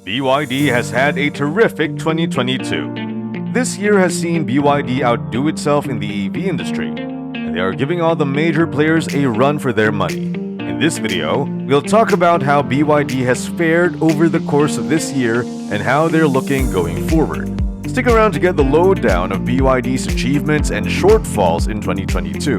BYD has had a terrific 2022. This year has seen BYD outdo itself in the EV industry, and they are giving all the major players a run for their money. In this video, we'll talk about how BYD has fared over the course of this year and how they're looking going forward. Stick around to get the lowdown of BYD's achievements and shortfalls in 2022.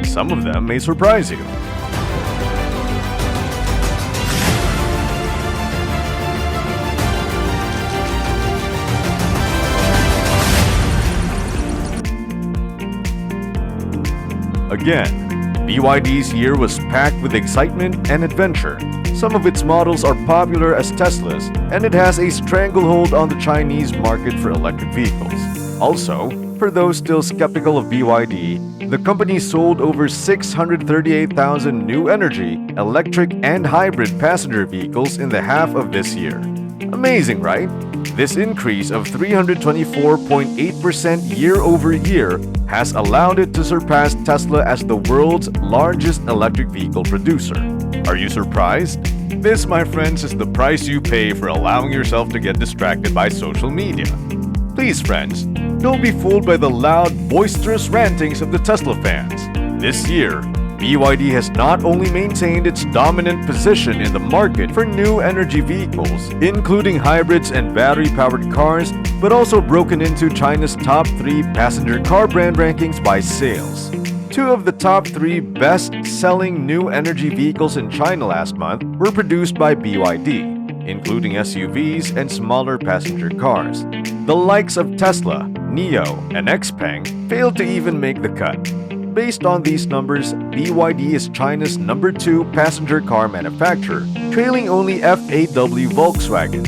Some of them may surprise you. Again, BYD's year was packed with excitement and adventure. Some of its models are popular as Teslas, and it has a stranglehold on the Chinese market for electric vehicles. Also, for those still skeptical of BYD, the company sold over 638,000 new energy, electric, and hybrid passenger vehicles in the half of this year. Amazing, right? This increase of 324.8% year-over-year has allowed it to surpass Tesla as the world's largest electric vehicle producer. Are you surprised? This, my friends, is the price you pay for allowing yourself to get distracted by social media. Please, friends, don't be fooled by the loud, boisterous rantings of the Tesla fans. This year, BYD has not only maintained its dominant position in the market for new energy vehicles, including hybrids and battery-powered cars, but also broken into China's top 3 passenger car brand rankings by sales. 2 of the top 3 best-selling new energy vehicles in China last month were produced by BYD, including SUVs and smaller passenger cars. The likes of Tesla, NIO, and XPeng failed to even make the cut. Based on these numbers, BYD is China's number 2 passenger car manufacturer, trailing only FAW Volkswagen.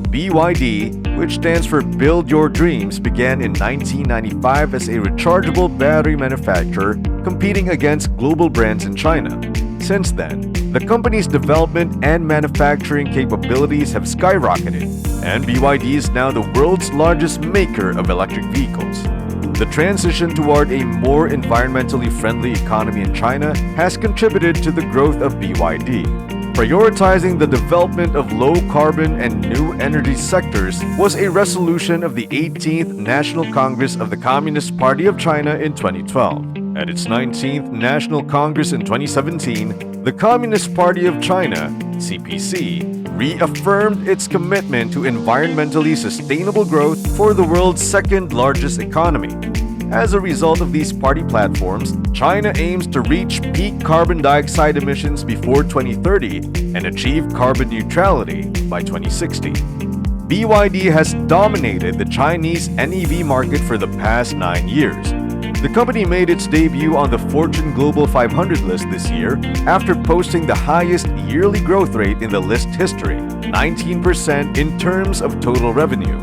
BYD, which stands for Build Your Dreams, began in 1995 as a rechargeable battery manufacturer competing against global brands in China. Since then, the company's development and manufacturing capabilities have skyrocketed, and BYD is now the world's largest maker of electric vehicles. The transition toward a more environmentally friendly economy in China has contributed to the growth of BYD. Prioritizing the development of low-carbon and new energy sectors was a resolution of the 18th National Congress of the Communist Party of China in 2012. At its 19th National Congress in 2017, the Communist Party of China, CPC, reaffirmed its commitment to environmentally sustainable growth for the world's second-largest economy. As a result of these party platforms, China aims to reach peak carbon dioxide emissions before 2030 and achieve carbon neutrality by 2060. BYD has dominated the Chinese NEV market for the past 9 years. The company made its debut on the Fortune Global 500 list this year after posting the highest yearly growth rate in the list history, 19% in terms of total revenue.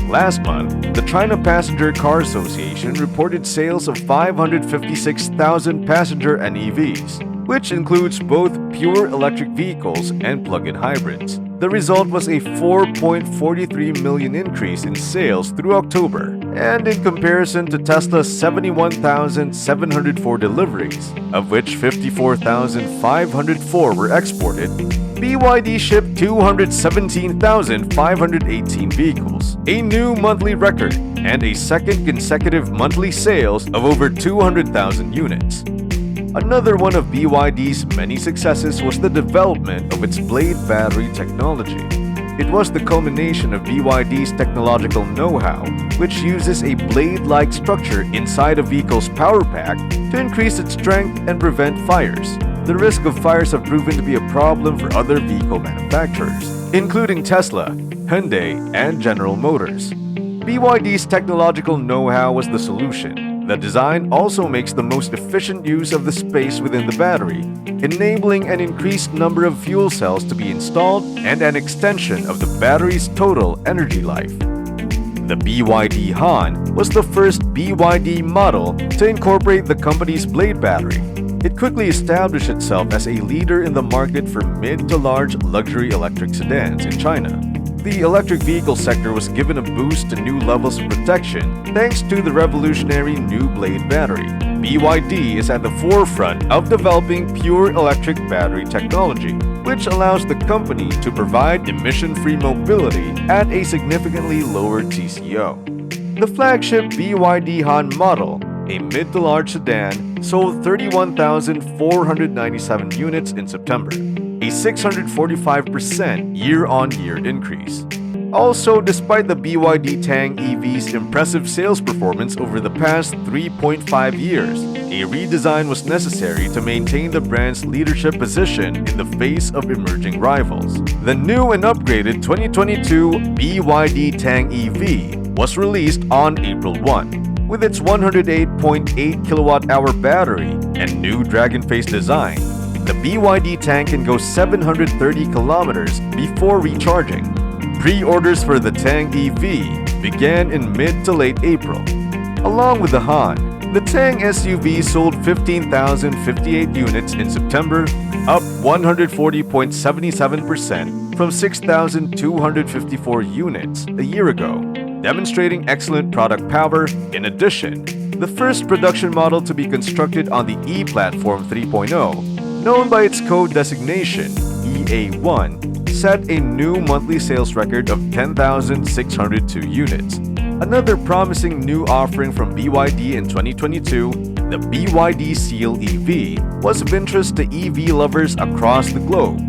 Last month, the China Passenger Car Association reported sales of 556,000 passenger NEVs, which includes both pure electric vehicles and plug-in hybrids. The result was a 4.43 million increase in sales through October, and in comparison to Tesla's 71,704 deliveries, of which 54,504 were exported, BYD shipped 217,518 vehicles, a new monthly record, and a second consecutive monthly sales of over 200,000 units. Another one of BYD's many successes was the development of its blade battery technology. It was the culmination of BYD's technological know-how, which uses a blade-like structure inside a vehicle's power pack to increase its strength and prevent fires. The risk of fires have proven to be a problem for other vehicle manufacturers, including Tesla, Hyundai, and General Motors. BYD's technological know-how was the solution. The design also makes the most efficient use of the space within the battery, enabling an increased number of fuel cells to be installed and an extension of the battery's total energy life. The BYD Han was the first BYD model to incorporate the company's blade battery. It quickly established itself as a leader in the market for mid to large luxury electric sedans in China. The electric vehicle sector was given a boost to new levels of protection thanks to the revolutionary new blade battery. BYD is at the forefront of developing pure electric battery technology, which allows the company to provide emission-free mobility at a significantly lower TCO. The flagship BYD Han model, a mid to large sedan, sold 31,497 units in September, a 645% year-on-year increase. Also, despite the BYD Tang EV's impressive sales performance over the past 3.5 years, a redesign was necessary to maintain the brand's leadership position in the face of emerging rivals. The new and upgraded 2022 BYD Tang EV was released on April 1. With its 108.8 kilowatt-hour battery and new dragon face design, the BYD Tang can go 730 kilometers before recharging. Pre-orders for the Tang EV began in mid to late April. Along with the Han, the Tang SUV sold 15,058 units in September, up 140.77% from 6,254 units a year ago, demonstrating excellent product power. In addition, the first production model to be constructed on the E-Platform 3.0, known by its code designation EA1, set a new monthly sales record of 10,602 units. Another promising new offering from BYD in 2022, the BYD Seal EV, was of interest to EV lovers across the globe.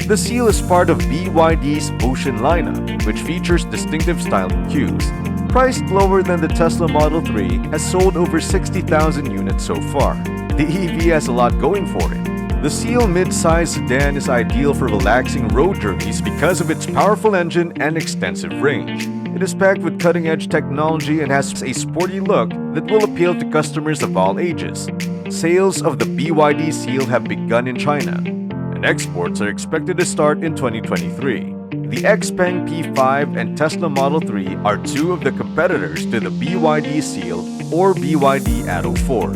The Seal is part of BYD's Ocean lineup, which features distinctive styling cues. Priced lower than the Tesla Model 3, has sold over 60,000 units so far. The EV has a lot going for it. The Seal mid-size sedan is ideal for relaxing road journeys because of its powerful engine and extensive range. It is packed with cutting-edge technology and has a sporty look that will appeal to customers of all ages. Sales of the BYD Seal have begun in China, and exports are expected to start in 2023. The XPeng P5 and Tesla Model 3 are two of the competitors to the BYD Seal or BYD Atto 4.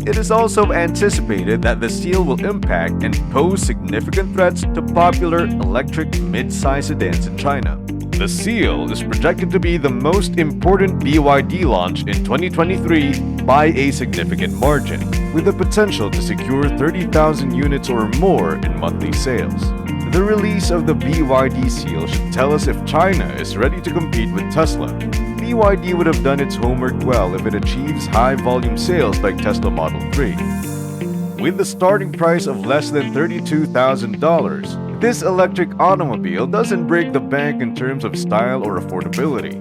It is also anticipated that the Seal will impact and pose significant threats to popular electric mid-size sedans in China. The Seal is projected to be the most important BYD launch in 2023 by a significant margin, with the potential to secure 30,000 units or more in monthly sales. The release of the BYD Seal should tell us if China is ready to compete with Tesla. BYD would have done its homework well if it achieves high-volume sales like Tesla Model 3. With the starting price of less than $32,000, this electric automobile doesn't break the bank in terms of style or affordability.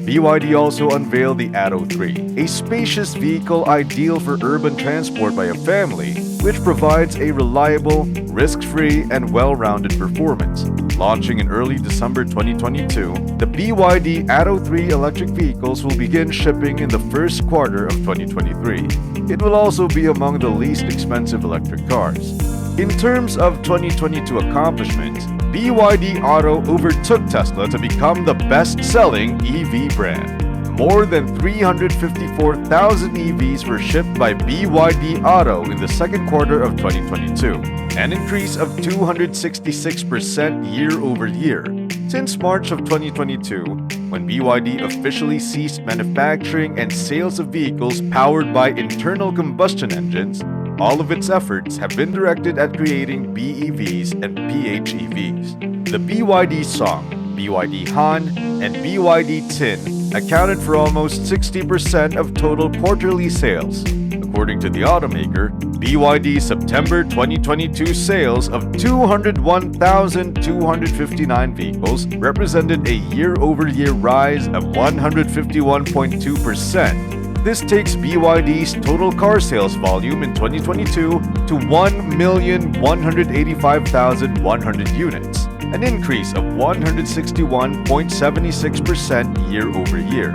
BYD also unveiled the Atto 3, a spacious vehicle ideal for urban transport by a family, which provides a reliable, risk-free, and well-rounded performance. Launching in early December 2022, the BYD Atto 3 electric vehicles will begin shipping in the first quarter of 2023. It will also be among the least expensive electric cars. In terms of 2022 accomplishments, BYD Auto overtook Tesla to become the best-selling EV brand. More than 354,000 EVs were shipped by BYD Auto in the second quarter of 2022, an increase of 266% year-over-year. Since March of 2022, when BYD officially ceased manufacturing and sales of vehicles powered by internal combustion engines, all of its efforts have been directed at creating BEVs and PHEVs. The BYD Song, BYD Han, and BYD Tin accounted for almost 60% of total quarterly sales. According to the automaker, BYD's September 2022 sales of 201,259 vehicles represented a year-over-year rise of 151.2%. This takes BYD's total car sales volume in 2022 to 1,185,100 units, an increase of 161.76% year-over-year.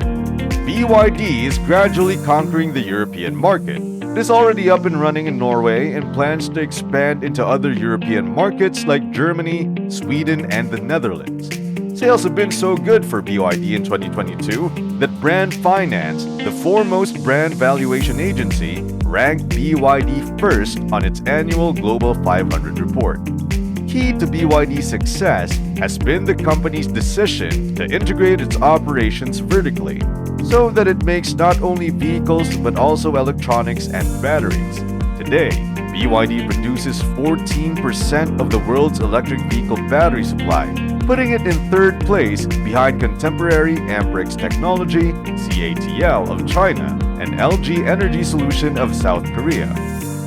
BYD is gradually conquering the European market. It is already up and running in Norway and plans to expand into other European markets like Germany, Sweden, and the Netherlands. Sales have been so good for BYD in 2022 that Brand Finance, the foremost brand valuation agency, ranked BYD first on its annual Global 500 report. Key to BYD's success has been the company's decision to integrate its operations vertically, so that it makes not only vehicles but also electronics and batteries. Today, BYD produces 14% of the world's electric vehicle battery supply, putting it in third place behind contemporary Amperex Technology, CATL of China, and LG Energy Solution of South Korea.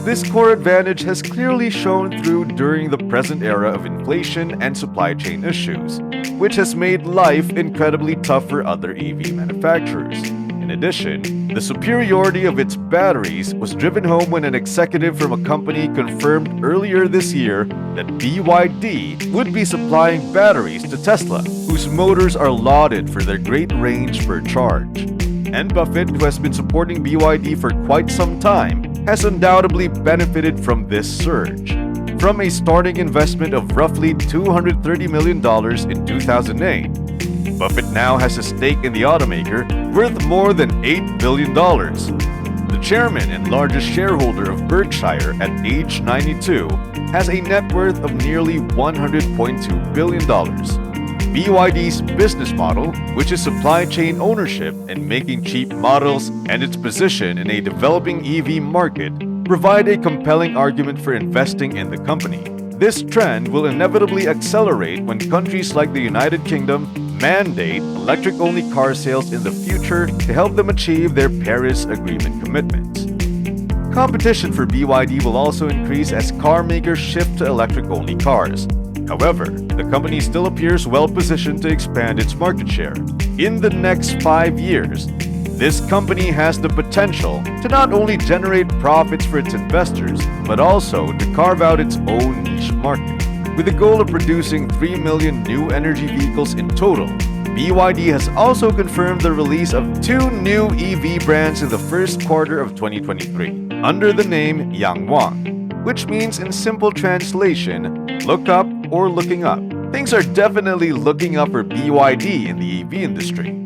This core advantage has clearly shown through during the present era of inflation and supply chain issues, which has made life incredibly tough for other EV manufacturers. In addition, the superiority of its batteries was driven home when an executive from a company confirmed earlier this year that BYD would be supplying batteries to Tesla, whose motors are lauded for their great range per charge. And Buffett, who has been supporting BYD for quite some time, has undoubtedly benefited from this surge. From a starting investment of roughly $230 million in 2008, Buffett now has a stake in the automaker worth more than $8 billion. The chairman and largest shareholder of Berkshire at age 92 has a net worth of nearly $100.2 billion. BYD's business model, which is supply chain ownership and making cheap models, and its position in a developing EV market, provide a compelling argument for investing in the company. This trend will inevitably accelerate when countries like the United Kingdom mandate electric-only car sales in the future to help them achieve their Paris Agreement commitments. Competition for BYD will also increase as car makers shift to electric-only cars. However, the company still appears well-positioned to expand its market share. In the next 5 years, this company has the potential to not only generate profits for its investors, but also to carve out its own niche market. With the goal of producing 3 million new energy vehicles in total, BYD has also confirmed the release of 2 new EV brands in the first quarter of 2023, under the name Yangwang, which means in simple translation, look up or looking up. Things are definitely looking up for BYD in the EV industry.